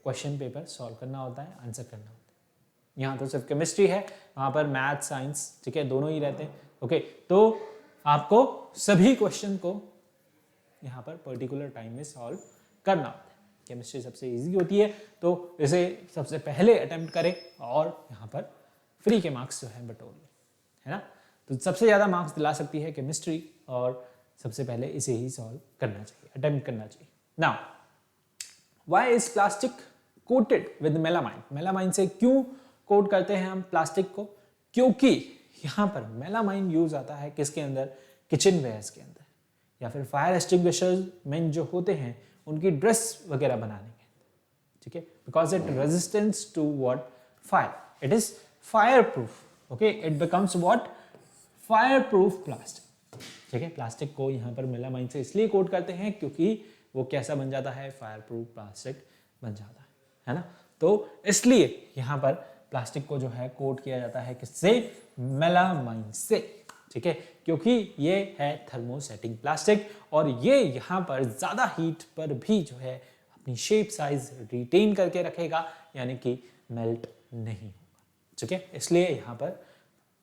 क्वेश्चन पेपर सॉल्व करना होता है, आंसर करना होता है। यहाँ तो सिर्फ केमिस्ट्री है, वहाँ पर मैथ साइंस, ठीक है, दोनों ही रहते हैं। ओके तो आपको सभी क्वेश्चन को यहाँ पर पर्टिकुलर टाइम में सॉल्व करना होता है। केमिस्ट्री सबसे ईजी होती है, तो इसे सबसे पहले अटेम्प्ट करें और यहाँ पर फ्री के मार्क्स जो है बटोर लें, है ना। तो सबसे ज़्यादा मार्क्स दिला सकती है केमिस्ट्री, और सबसे पहले इसे ही सॉल्व करना चाहिए, अटेम्प्ट करना चाहिए। Now why is plastic coated with melamine, melamine से क्यों कोट करते हैं हम प्लास्टिक को, क्योंकि यहाँ पर मेलामाइन यूज आता है किसके अंदर, किचन वेयर्स के अंदर, या फिर फायर एक्सटिंग्विशरमेंट जो होते हैं उनकी ड्रेस वगैरह बनाने के, ठीक है, because it resistance to what fire, it is fire proof, okay, it becomes what fire proof plastic, ठीक है। प्लास्टिक को यहाँ पर मेलामाइन से इसलिए कोट करते हैं क्योंकि वो कैसा बन जाता है, फायर प्रूफ प्लास्टिक बन जाता है ना। तो इसलिए यहाँ पर प्लास्टिक को जो है कोट किया जाता है किससे, मेलामाइन से, ठीक है, क्योंकि ये है थर्मोसेटिंग प्लास्टिक और ये यहाँ पर ज़्यादा हीट पर भी जो है अपनी शेप साइज रिटेन करके रखेगा, यानी कि मेल्ट नहीं होगा, ठीक है। इसलिए यहाँ पर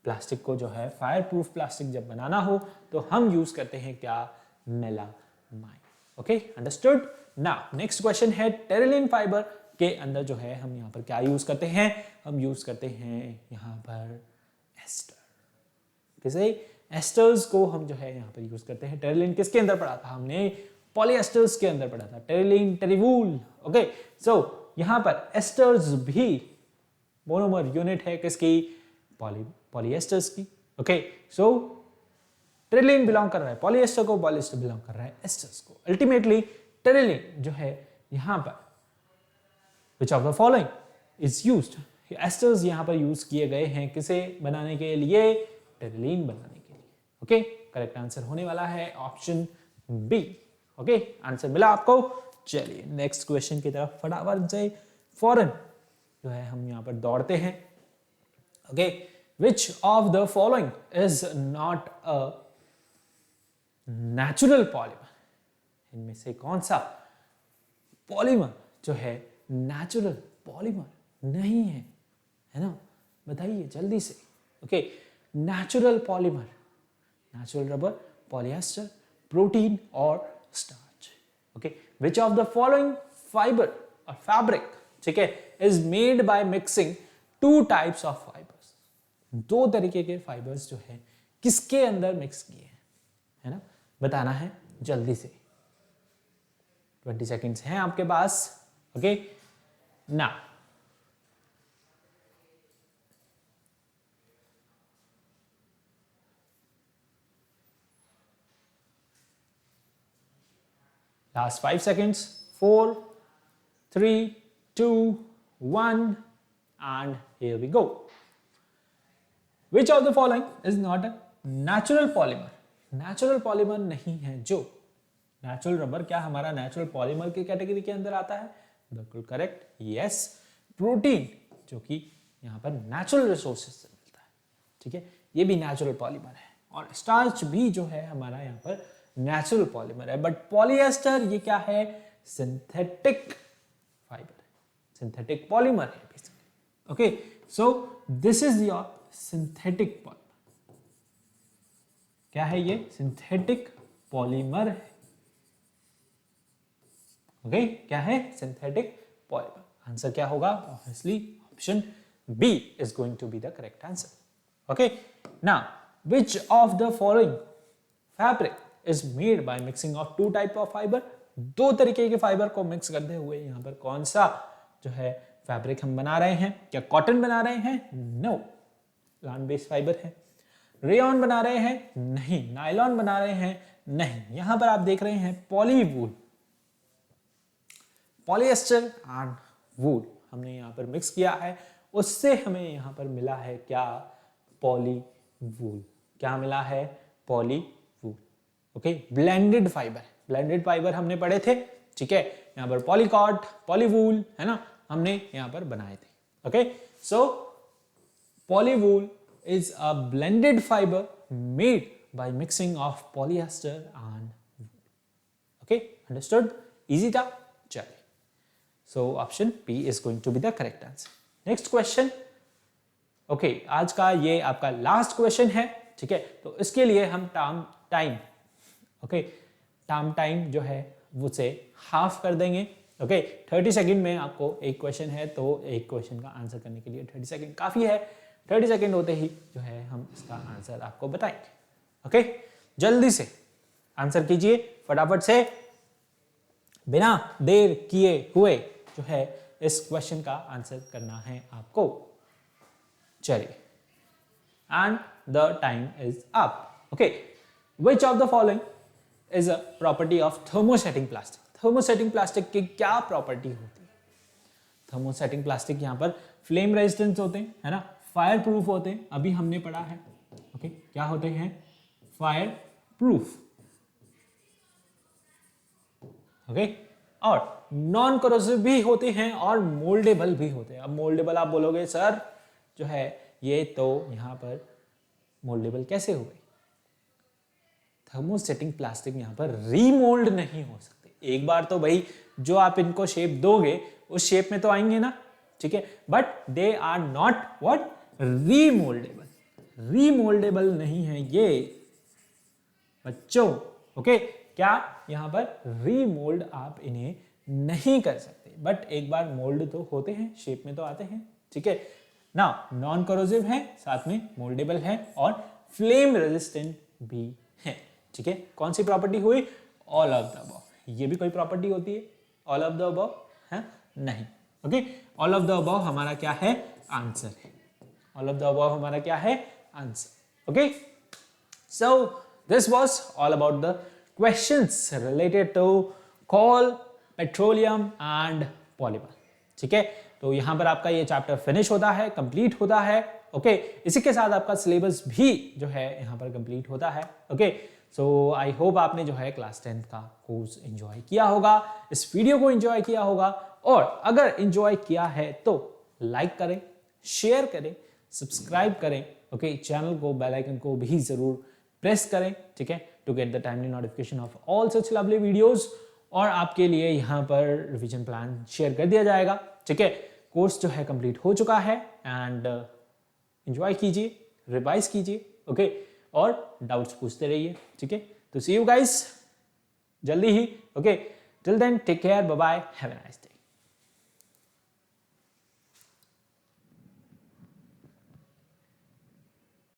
प्लास्टिक को जो है फायर प्रूफ प्लास्टिक जब बनाना हो तो हम यूज करते हैं क्या, melamine, okay, understood. Now next question है टेरिलिन फाइबर के अंदर जो है हम यहाँ पर क्या यूज करते हैं, हम यूज करते हैं यहाँ पर एस्टर, किसे, एस्टर्स को हम जो है यहाँ पर यूज करते हैं। टेरिलिन किसके अंदर पढ़ा था हमने, पॉलीएस्टर्स के अंदर पढ़ा था, टेरिलिन, टेरिवूल, ओके। सो यहाँ पर एस्टर्स भी मोनोमर यूनिट है किसकी, पॉलीएस्टर्स की, ओके। सो टेरिलिन बिलोंग कर रहा है पॉलीएस्टर को, पॉलीएस्टर बिलोंग कर रहा है एस्टर्स को। अल्टीमेटली टेरिलिन जो है यहाँ पर विच of the following is used, asters यहाँ पर यूज किए गए हैं किसे बनाने के लिए, टेरिलिन बनाने के लिए, ओके। करेक्ट आंसर होने वाला है ऑप्शन बी, ओके। आंसर मिला आपको। चलिए नेक्स्ट क्वेश्चन की तरफ फटाफट से फौरन जो है हम यहाँ पर दौड़ते हैं, okay. Which of the following is not a natural polymer, इनमें से कौन सा पॉलीमर जो है नेचुरल पॉलीमर नहीं है, है ना, बताइए जल्दी से, okay. Natural polymer, natural rubber, polyester, protein और starch, okay. Which of the following fibre और फैब्रिक, ठीक है, is made by mixing two types of fibres, दो तरीके के फाइबर्स जो है किसके अंदर मिक्स किए हैं, है ना, बताना है जल्दी से, 20 सेकेंड्स हैं आपके पास, ओके। ना last 5 seconds, 4, 3, 2, 1 and here we go. Which of the following is not a natural polymer? Natural polymer नहीं है जो, नेचुरल रबर क्या हमारा नेचुरल पॉलीमर की कैटेगरी के अंदर आता है, बिल्कुल करेक्ट, यस। प्रोटीन जो कि यहाँ पर नेचुरल रिसोर्सेज से मिलता है, ठीक है, ये भी नेचुरल पॉलीमर है। और स्टार्च भी जो है हमारा यहाँ पर नेचुरल पॉलीमर है, बट पॉलिएस्टर ये क्या है, सिंथेटिक फाइबर, सिंथेटिक पॉलीमर है basically, okay. So this is your synthetic polymer, क्या है ये, सिंथेटिक पॉलीमर है, ओके, क्या है, सिंथेटिक पॉलीमर। आंसर क्या होगा, obviously option B is going to be the correct answer, okay. Now which of the following fabric is made by mixing of two type of fibre, दो तरीके के fibre को mix करते हुए यहाँ पर कौन सा जो है फैब्रिक हम बना रहे हैं, क्या कॉटन बना रहे हैं, नो, लॉन बेस्ड फाइबर है। रेयॉन बना रहे हैं, नहीं। नायलॉन बना रहे हैं, नहीं। यहां पर आप देख रहे हैं पॉलीवूल, पॉलिएस्टर एंड वूल हमने यहां पर मिक्स किया है, उससे हमें यहां पर मिला है क्या, पॉलीवूल, क्या मिला है, polywool, okay. Blended fibre, blended fibre हमने पढ़े थे, ठीक है, यहां पर पॉलीकॉट, पॉलीवूल, है ना, हमने यहां पर बनाए थे, okay. So polywool is a blended fiber made by mixing of polyester and wool. Okay, understood? Easy था, चलिए। So option B is going to be the correct answer. Next question. Okay, आज का ये आपका लास्ट क्वेश्चन है, ठीक है। तो इसके लिए हम टाइम जो है उसे हाफ कर देंगे, ओके। 30 सेकेंड में आपको एक क्वेश्चन है तो एक क्वेश्चन का आंसर करने के लिए 30 सेकेंड काफी है। 30 सेकेंड होते ही जो है हम इसका आंसर आपको बताएंगे, ओके। जल्दी से आंसर कीजिए फटाफट से, बिना देर किए हुए जो है इस क्वेश्चन का आंसर करना है आपको, चलिए। And the time is up, okay. Which of the following is a property of thermosetting plastic. Thermosetting plastic की क्या प्रॉपर्टी होती है? थर्मोसेटिंग प्लास्टिक यहाँ पर फ्लेम रेजिस्टेंस होते हैं, है ना, फायर प्रूफ होते हैं, अभी हमने पढ़ा है। ओके, क्या होते हैं? Fire proof. ओके, और नॉन करोसिव भी होते हैं और मोल्डेबल भी होते हैं। अब मोल्डेबल आप बोलोगे सर जो है ये तो यहाँ पर मोल्डेबल कैसे हो गई? थर्मोसेटिंग प्लास्टिक यहाँ पर रीमोल्ड नहीं हो सकते। एक बार तो भाई जो आप इनको शेप दोगे उस शेप में तो आएंगे ना, ठीक है, but they are not what? Remouldable. Remouldable नहीं है ये बच्चों। ओके, क्या यहाँ पर रीमोल्ड आप इन्हें नहीं कर सकते, बट एक बार मोल्ड तो होते हैं, शेप में तो आते हैं, ठीक है ना। नॉन करोसिव है, साथ में मोल्डेबल है और फ्लेम रेजिस्टेंट भी है, ठीक है। कौन सी प्रॉपर्टी हुई? All of the above. ये भी कोई प्रॉपर्टी होती है ऑल ऑफ द अबव? है नहीं। Okay, all of the above हमारा क्या है? आंसर है। ऑल ऑफ द अबव हमारा क्या है? Answer. Okay, so this was all about the questions related to coal, petroleum and polymer, ठीक है। तो यहां पर आपका ये चैप्टर फिनिश होता है, कंप्लीट होता है। ओके, इसी के साथ आपका सिलेबस भी जो है यहां पर कंप्लीट होता है। ओके, सो आई होप आपने जो है क्लास 10th का कोर्स एंजॉय किया होगा, इस वीडियो को एंजॉय किया होगा, और अगर एंजॉय किया है तो लाइक करें, शेयर करें, सब्सक्राइब करें। ओके, चैनल को, बेल आइकन को भी जरूर प्रेस करें, ठीक है, to get the timely notification of all such lovely videos. और आपके लिए यहाँ पर रिवीजन प्लान शेयर कर दिया जाएगा, ठीक है। कोर्स जो है कंप्लीट हो चुका है एंड एंजॉय कीजिए, रिवाइज कीजिए, ओके, और डाउट्स पूछते रहिए, ठीक है। तो सी यू गाइस जल्दी ही। Okay, till then take care, bye bye, have a nice day.